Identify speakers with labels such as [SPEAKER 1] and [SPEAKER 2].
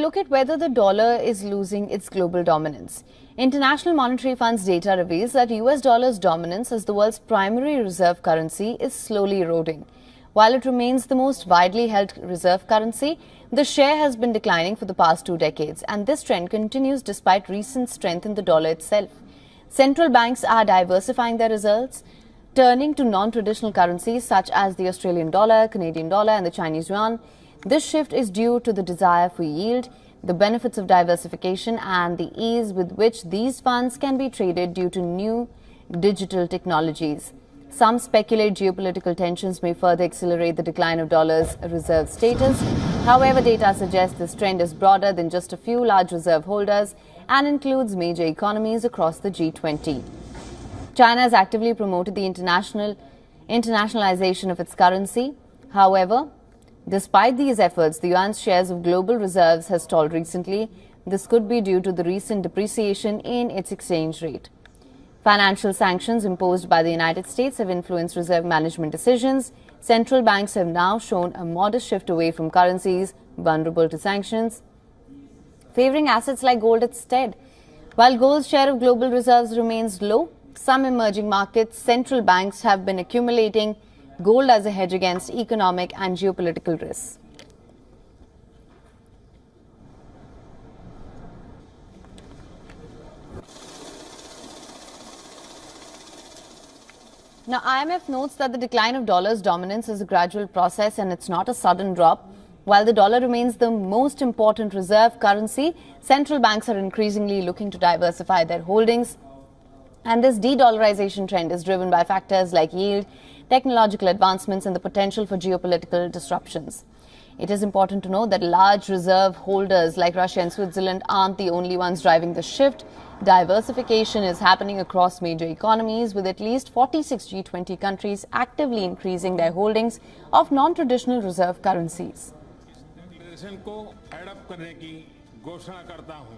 [SPEAKER 1] look at whether the dollar is losing its global dominance. International Monetary Fund's data reveals that US dollar's dominance as the world's primary reserve currency is slowly eroding. While it remains the most widely held reserve currency, the share has been declining for the past 2 decades, and this trend continues despite recent strength in the dollar itself. Central banks are diversifying their reserves, turning to non-traditional currencies such as the Australian dollar, Canadian dollar and the Chinese yuan. This shift is due to the desire for yield, the benefits of diversification and the ease with which these funds can be traded due to new digital technologies. Some speculate geopolitical tensions may further accelerate the decline of dollar's reserve status. However, data suggests this trend is broader than just a few large reserve holders and includes major economies across the G20. China has actively promoted the internationalization of its currency. However, despite these efforts, the yuan's shares of global reserves has stalled recently. This could be due to the recent depreciation in its exchange rate. Financial sanctions imposed by the United States have influenced reserve management decisions. Central banks have now shown a modest shift away from currencies vulnerable to sanctions, favoring assets like gold instead. While gold's share of global reserves remains low, some emerging markets, central banks have been accumulating gold as a hedge against economic and geopolitical risks. Now, IMF notes that the decline of dollar's dominance is a gradual process and it's not a sudden drop. While the dollar remains the most important reserve currency, central banks are increasingly looking to diversify their holdings. And this de-dollarization trend is driven by factors like yield, technological advancements and the potential for geopolitical disruptions. It is important to note that large reserve holders like Russia and Switzerland aren't the only ones driving the shift. Diversification is happening across major economies, with at least 46 G20 countries actively increasing their holdings of non-traditional reserve currencies.
[SPEAKER 2] को adopt करने की घोषणा करता हूं।